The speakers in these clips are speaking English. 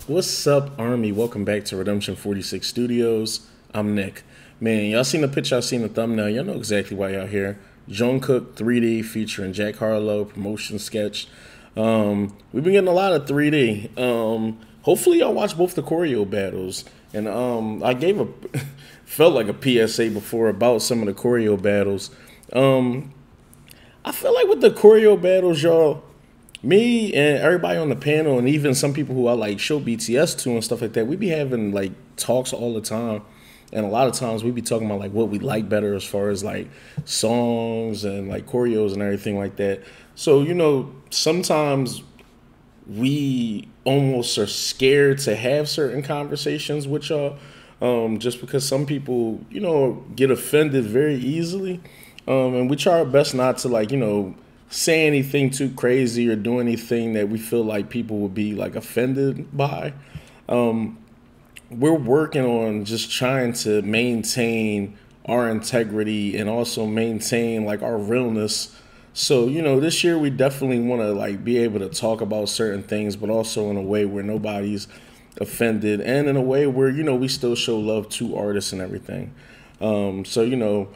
What's up, Army? Welcome back to Redemption 46 Studios. I'm Nick. Man, y'all seen the picture, y'all seen the thumbnail. Y'all know exactly why y'all here. Jung Kook 3D featuring Jack Harlow, promotion sketch. We've been getting a lot of 3D. Hopefully y'all watch both the choreo battles. And I gave a, felt like a PSA before about some of the choreo battles. I feel like with the choreo battles, y'all, me and everybody on the panel, and even some people who I like show BTS to and stuff like that, we be having like talks all the time, and a lot of times we be talking about like what we like better as far as like songs and like choreos and everything like that. So sometimes we almost are scared to have certain conversations with y'all, just because some people get offended very easily, and we try our best not to like say anything too crazy or do anything that we feel like people would be like offended by. We're working on just trying to maintain our integrity and also maintain like our realness. So, this year we definitely want to like be able to talk about certain things, but also in a way where nobody's offended and in a way where, we still show love to artists and everything. So,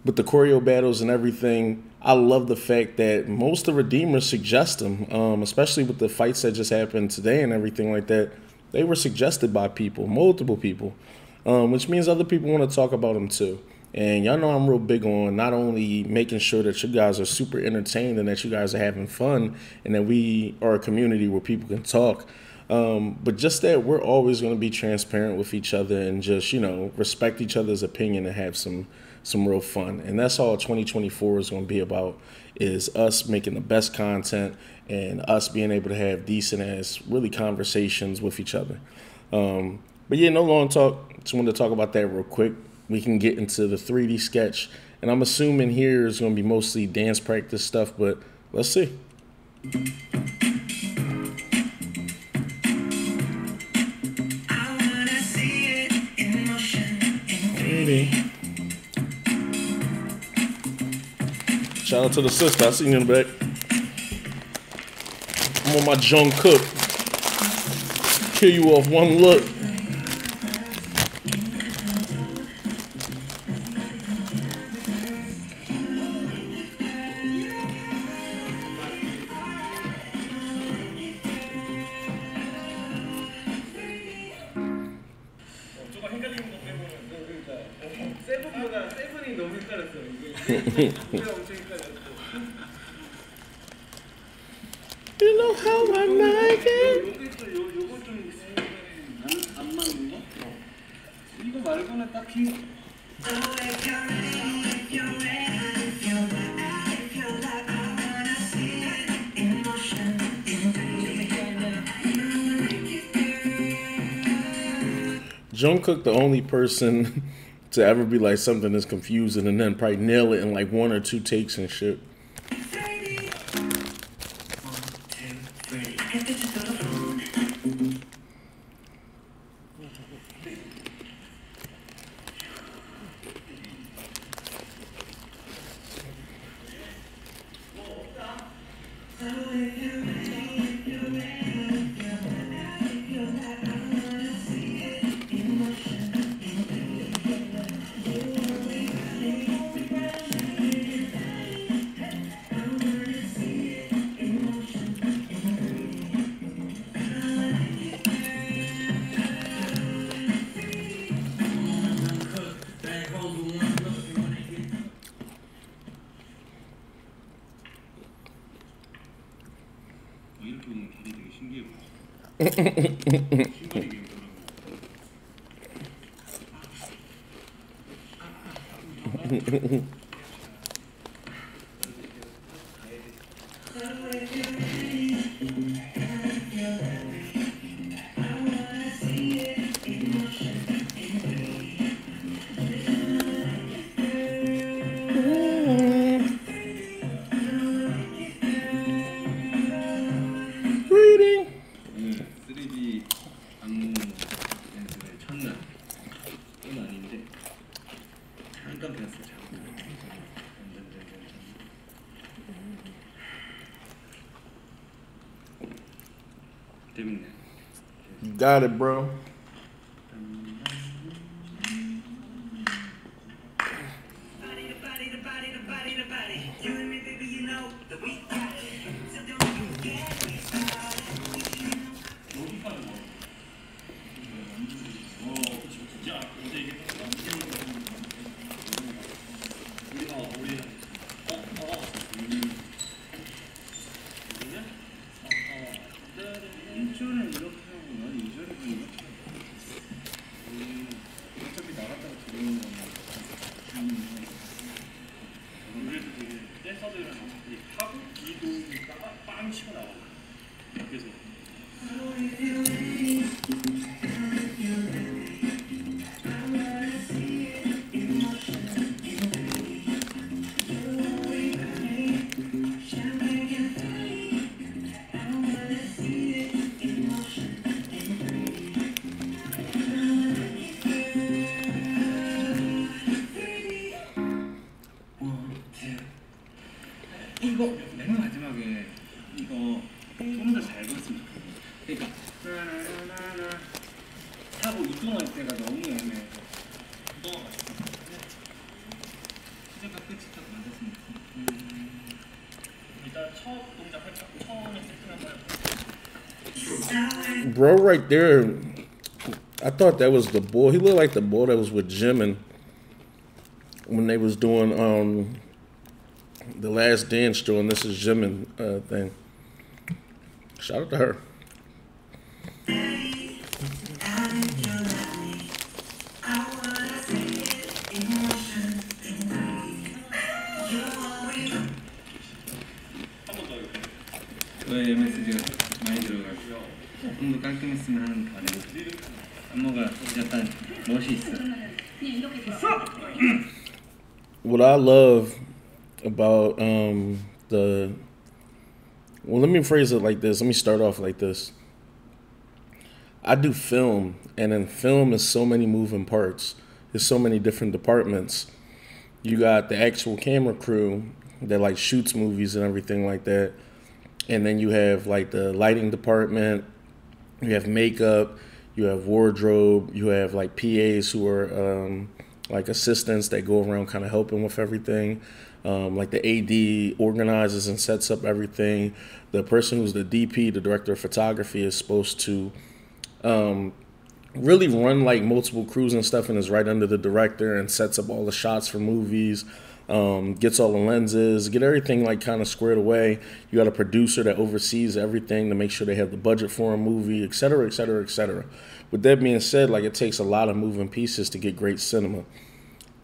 with the choreo battles and everything, I love the fact that most of the Redeemers suggest them, especially with the fights that just happened today and everything like that. They were suggested by people, multiple people, which means other people want to talk about them too. And y'all know I'm real big on not only making sure that you guys are super entertained and that you guys are having fun and that we are a community where people can talk, but just that we're always going to be transparent with each other and just, respect each other's opinion and have some real fun. And that's all 2024 is going to be about, is us making the best content and us being able to have decent ass really conversations with each other. But yeah, no long talk. Just wanted to talk about that real quick. We can get into the 3D sketch, and I'm assuming here is going to be mostly dance practice stuff, but let's see. 3D. Shout out to the sister. I seen you in the back. I'm on my Jung Kook. Kill you off one look. You know how I like it. Jung Kook, the only person to ever be like something is confusing and then probably nail it in like 1 or 2 takes and shit. 완전 배웠어요. 재밌네. Got it, bro. 인조는 이렇게 하고 난 이조를 하는 거. 어차피 나갔다가 들어오는 거만. 그래도 되게 댄서들이랑 하고 이도 있다가 빵 치고 나와. 그래서 이거 맨 마지막에 이거 좀 더 잘 봤으면 좋겠어. 그러니까 나나나나 하고 이동할 때가 너무 애매해. 시작과 끝이 딱 맞았으면 좋겠어. 일단 첫 동작 할까? 처음에 세팅 한번 해볼까? Bro, right there, I thought that was the boy. He looked like the boy that was with Jimin when they was doing the Last Dance show, and this is Jimin thing. Shout out to her. 왜 MSG가 많이 들어가요? 좀 더 깔끔했으면 하는 바람. 안무가 약간 멋이 있어. What I love about well, let me phrase it like this. Let me start off like this. I do film, and in film is so many moving parts. There's so many different departments. You got the actual camera crew that like shoots movies and everything like that. And then you have like the lighting department, you have makeup, you have wardrobe, you have like PAs who are like assistants that go around kind of helping with everything. Like the AD organizes and sets up everything. The person who's the DP, the director of photography, is supposed to really run like multiple crews and stuff, and is right under the director and sets up all the shots for movies, gets all the lenses, get everything like kind of squared away. You got a producer that oversees everything to make sure they have the budget for a movie, et cetera, et cetera, et cetera. With that being said, like it takes a lot of moving pieces to get great cinema.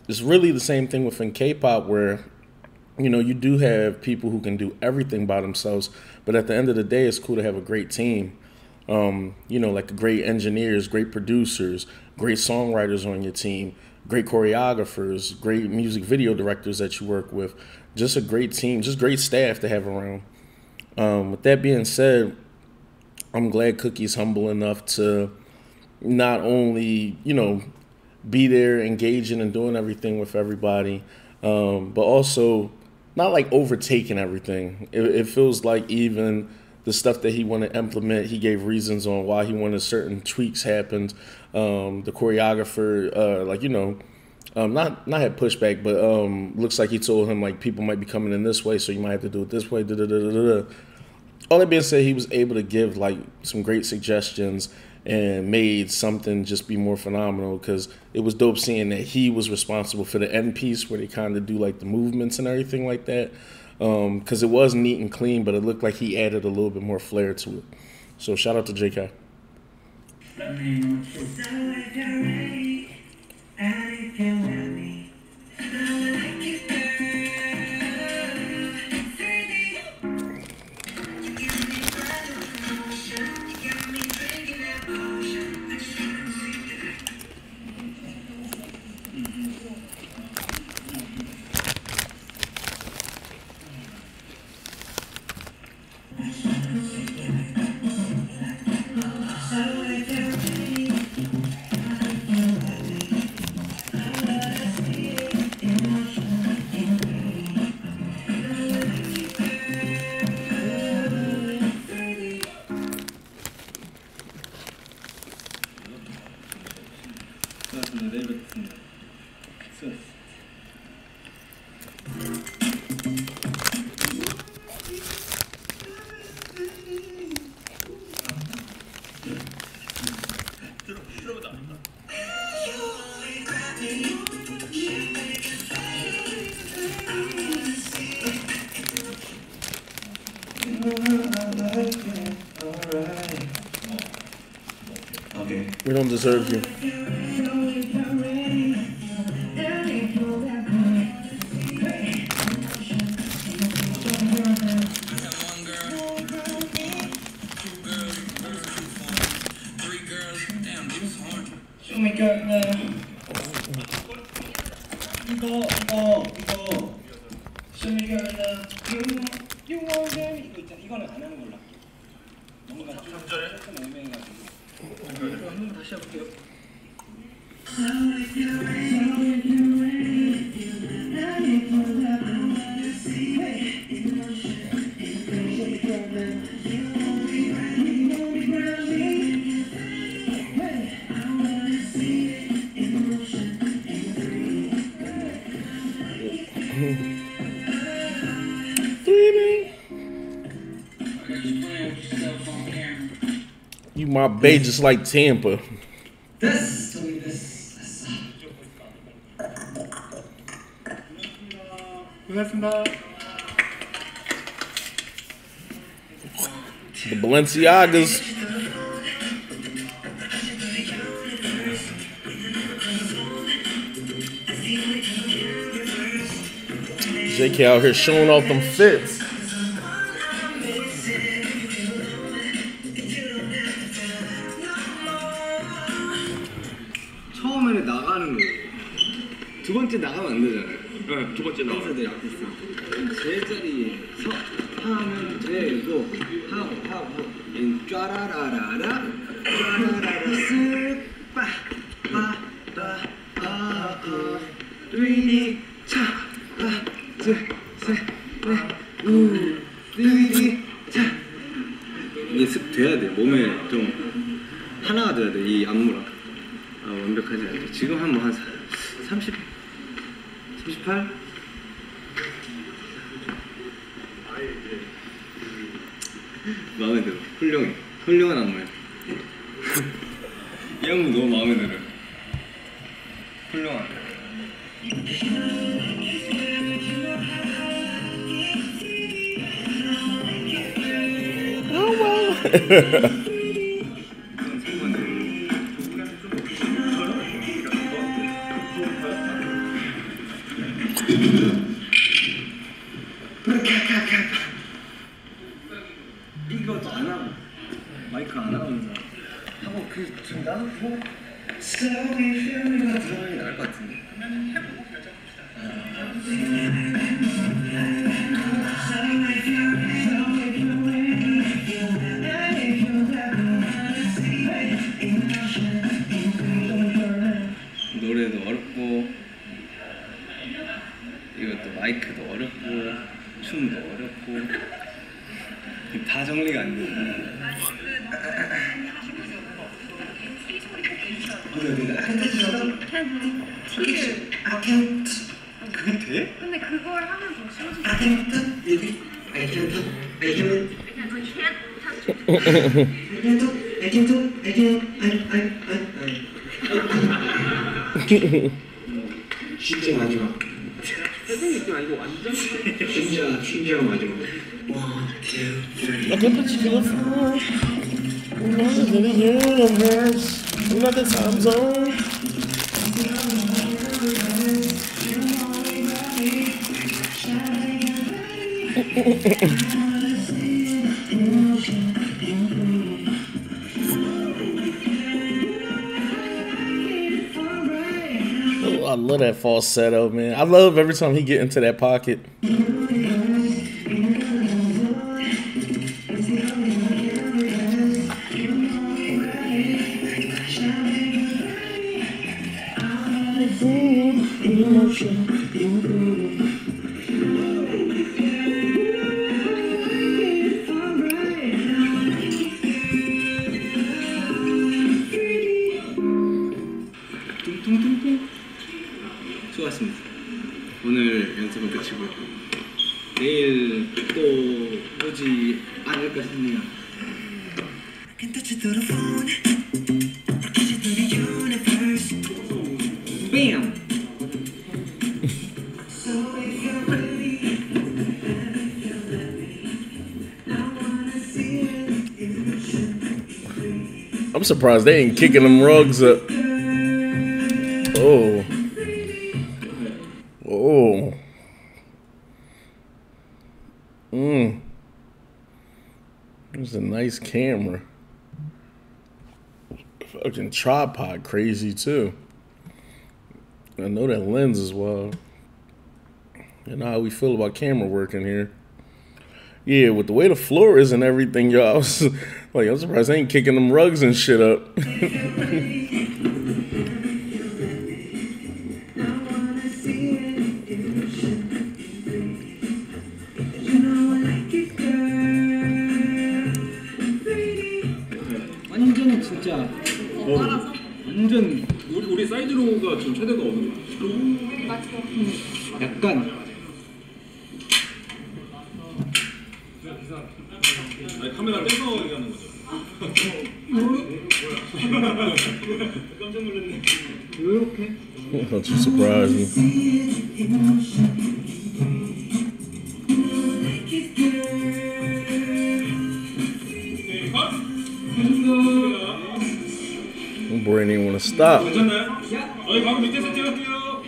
It's really the same thing within K-pop where, you know, you do have people who can do everything by themselves, but at the end of the day, it's cool to have a great team. You know, like great engineers, great producers, great songwriters on your team, great choreographers, great music video directors that you work with, just a great team, just great staff to have around. With that being said, I'm glad Cookie's humble enough to not only, you know, be there engaging and doing everything with everybody, but also not like overtaking everything. It feels like even the stuff that he wanted to implement, he gave reasons on why he wanted certain tweaks happened. The choreographer, like, you know, not had pushback, but looks like he told him like people might be coming in this way, so you might have to do it this way. All that being said, he was able to give like some great suggestions and made something just be more phenomenal, because it was dope seeing that he was responsible for the end piece where they kind of do like the movements and everything like that. Because it was neat and clean, but it looked like he added a little bit more flair to it. So shout out to JK. 수고하셨습니다. 내일 뵙겠습니다. 수고하셨습니다. Okay. We don't deserve you. 이거는 안 하는 걸로. 뭔가 조금 애매해가지고. 이거 한번 다시 해볼게요. You my bae just like Tampa. 고맙습니다. The Balenciagas. JK out here showing off them fits. 처음에는 나가는 거고 두 번째 나가면 안 되잖아요. 네, 두 번째 나와요. 댄서들이 아티스트 제일 자리에 서 하면 되고 하고 쫘라라라라 쓱빠빠빠아 뚜이디 차하나둘셋넷우 뚜이디 차 이게 습 돼야 돼. 몸에 좀 하나가 돼야 돼. 이 안무랑 완벽하지 않죠. 지금 한 30, 38? 마음에 들어. 훌륭해. 훌륭한 안무야. 이 안무 너무 마음에 들어. 훌륭한. 이것도 안 하고 마이크 안 하면서 하고 그 나도 뭐 들어가는 게 나을 것 같은데. 노래도 어렵고 이것도 마이크도 어렵고 춤도 어렵고 다 정리가 안 돼. 그게 돼? 근데 그걸 하면 더 쉬워지지. 진짜 마지막. 느낌 아니고 완전 진짜 마지막. I can put you to the floor. Longer than the universe. Not the time zone. Oh, I love that falsetto, man. I love every time he get into that pocket. 퉁퉁퉁. 수고하셨습니다. 오늘 연습은 끝이고요. 내일 또 오지 않을까 싶네요. 뱀! I'm surprised they ain't kicking them rugs up. Oh. Oh. It's a nice camera. Fucking tripod crazy too. I know that lens is wild. You know how we feel about camera work in here. Yeah, with the way the floor is and everything, y'all, I was like, I'm surprised they ain't kicking them rugs and shit up. 완전 진짜 완전 우리 사이드로우가 지금 최대가 어느 거야? 약간 아니 카메라 떼서 얘기하는 거죠. 깜짝 놀랐네. 이렇게 Don't you surprise me. My brain didn't want to stop. 괜찮나요? 아니 바로 밑에서 찍을게요.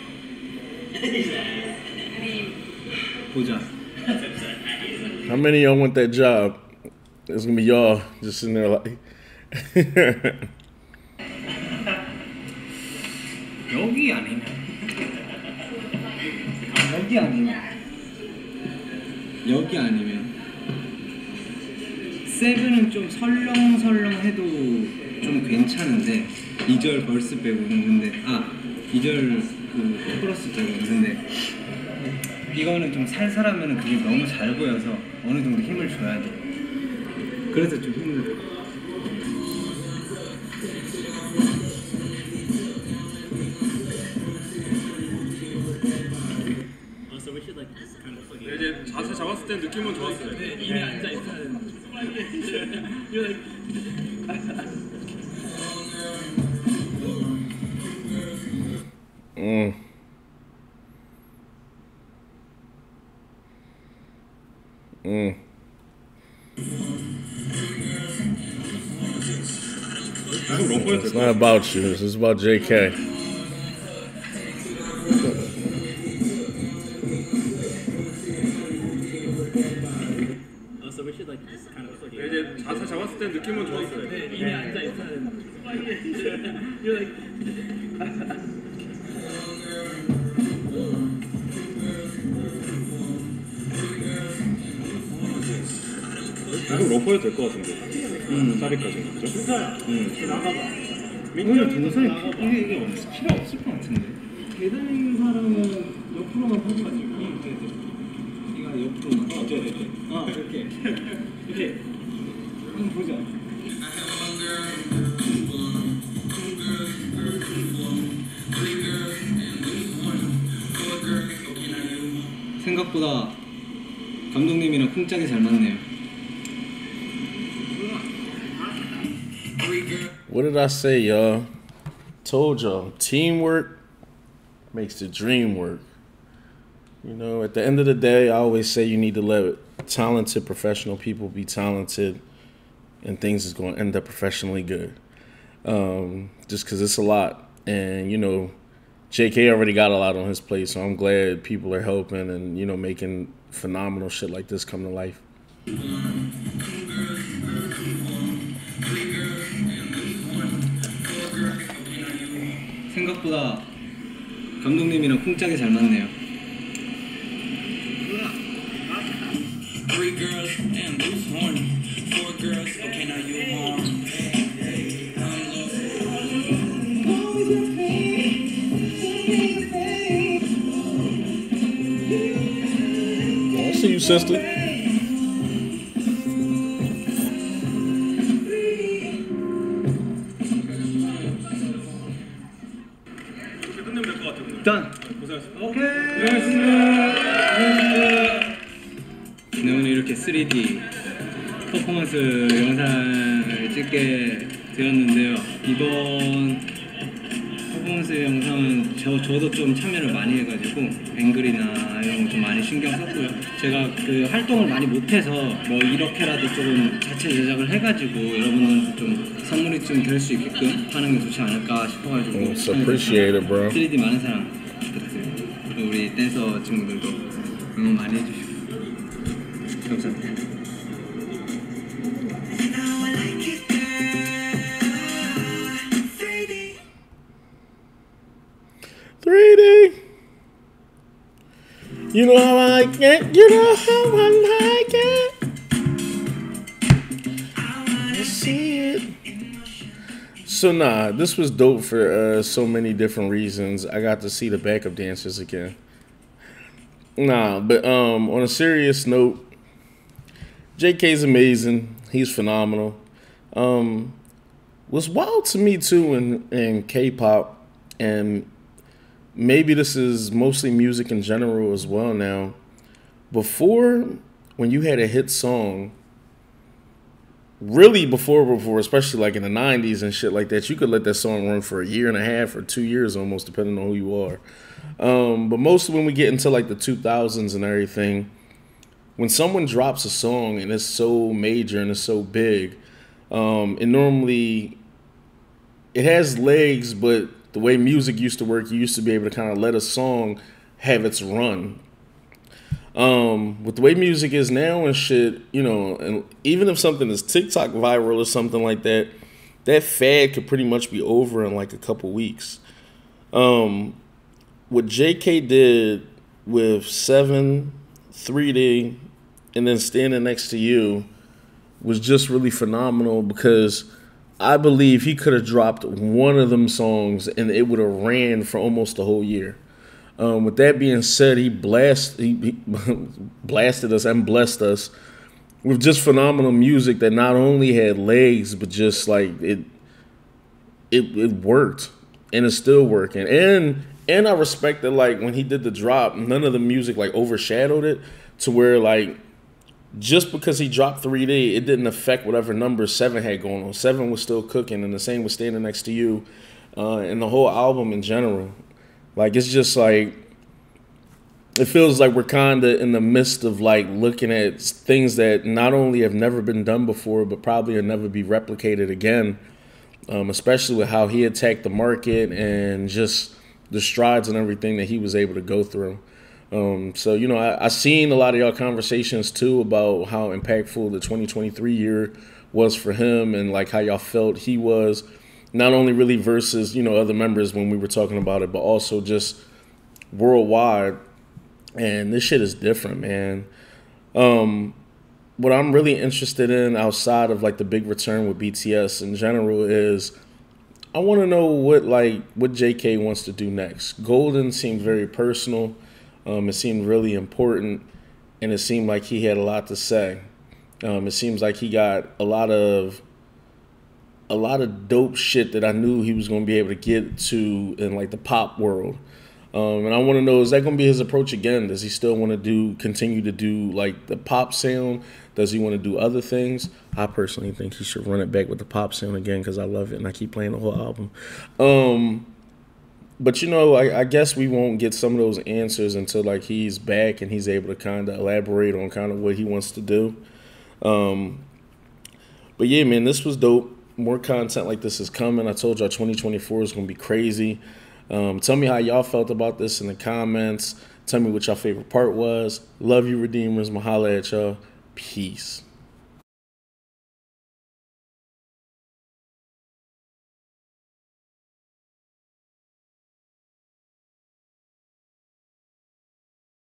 보자. How many of y'all want that job? It's gonna be y'all just sitting there like. 여기 아니면 여기 아니면 여기 아니면 세븐은 좀 설렁설렁해도 좀 괜찮은데 2절 벌스 빼고는 근데 2절 그 코러스 빼고는 근데 이거는 좀 살살하면 그게 너무 잘 보여서 어느 정도 힘을 줘야 돼. 그래서 좀 힘들어. 이제 자세 잡았을 때 느낌은 좋았어요. 이미 앉아 있어야 되는 It's not about you. It's about JK. 이제 자세 잡았을 때 느낌은 좋았어요. 이미 앉아 있어야 되는 이거 러퍼해도 될 것 같은데. 사비까지. 그죠? 나가봐. 오늘 동영상이 이게 필요 없을 것 같은데. 계단인 사람은 옆으로만 보여가지고 이거 옆으로만 어쩌야 돼? 이렇게 이렇게 한번 보자. 생각보다 감독님이랑 쿵짝이 잘 맞네요. What did I say, y'all? Told y'all, teamwork makes the dream work. You know, at the end of the day, I always say you need to let talented professional people be talented and things is going to end up professionally good. Just because it's a lot. And, you know, JK already got a lot on his plate, so I'm glad people are helping and, you know, making phenomenal shit like this come to life. 생각보다 감독님이랑 쿵짝이 잘 맞네요. I see you, sister. 끝내면 될 것 같아요. 오늘. 짠. 고생하셨습니다. 네, 오늘 이렇게 3D 퍼포먼스 영상을 찍게 되었는데요. 이번 퍼포먼스 영상은 저도 좀 참여를 많이 해가지고 앵글이나 이런 거 좀 많이 신경 썼고요. 제가 그 활동을 많이 못해서 뭐 이렇게라도 조금 자체 제작을 해가지고 여러분들한테 좀 선물이 좀 될 수 있게끔 하는 게 좋지 않을까 싶어가지고 It's appreciated, bro. 3D 많은 사랑 부탁드립니다. 그리고 우리 댄서 친구들도 응원 많이 해주시고 감사합니다. 3D. You know how I like it. You know how I like it. I wanna see it. So nah, this was dope for so many different reasons. I got to see the backup dancers again. Nah, but on a serious note, JK's amazing. He's phenomenal. What's wild to me too in K-pop, and maybe this is mostly music in general as well now. Before, when you had a hit song, really before, especially like in the 90s and shit like that, you could let that song run for a year and a half or 2 years almost, depending on who you are. But mostly when we get into like the 2000s and everything, when someone drops a song and it's so major and it's so big, it normally, it has legs, but the way music used to work, you used to be able to kind of let a song have its run. With the way music is now and shit, you know, and even if something is TikTok viral or something like that, that fad could pretty much be over in like a couple weeks. What JK did with 7, 3D, and then Standing Next to You was just really phenomenal, because I believe he could have dropped one of them songs and it would have ran for almost a whole year. With that being said, he blasted us and blessed us with just phenomenal music that not only had legs, but just like it worked, and it's still working. And I respect that, like, when he did the drop, none of the music like overshadowed it, to where like just because he dropped 3D, it didn't affect whatever number 7 had going on. 7 was still cooking, and the same was Standing Next to You, and the whole album in general. Like, it's just like, it feels like we're kind of in the midst of like looking at things that not only have never been done before, but probably will never be replicated again, especially with how he attacked the market and just the strides and everything that he was able to go through. So, you know, I seen a lot of y'all conversations too about how impactful the 2023 year was for him, and like how y'all felt he was, not only really versus, you know, other members when we were talking about it, but also just worldwide. And this shit is different, man. What I'm really interested in outside of like the big return with BTS in general is I want to know what JK wants to do next. Golden seemed very personal. It seemed really important, and it seemed like he had a lot to say. It seems like he got a lot of dope shit that I knew he was going to be able to get to in like the pop world. And I want to know, is that going to be his approach again? Does he still want to continue to do like the pop sound? Does he want to do other things? I personally think he should run it back with the pop sound again, because I love it and I keep playing the whole album. But, you know, I guess we won't get some of those answers until like he's back and he's able to kind of elaborate on kind of what he wants to do. But yeah, man, this was dope. More content like this is coming. I told y'all 2024 is going to be crazy. Tell me how y'all felt about this in the comments. Tell me what y'all favorite part was. Love you, Redeemers. Mahala at y'all. Peace.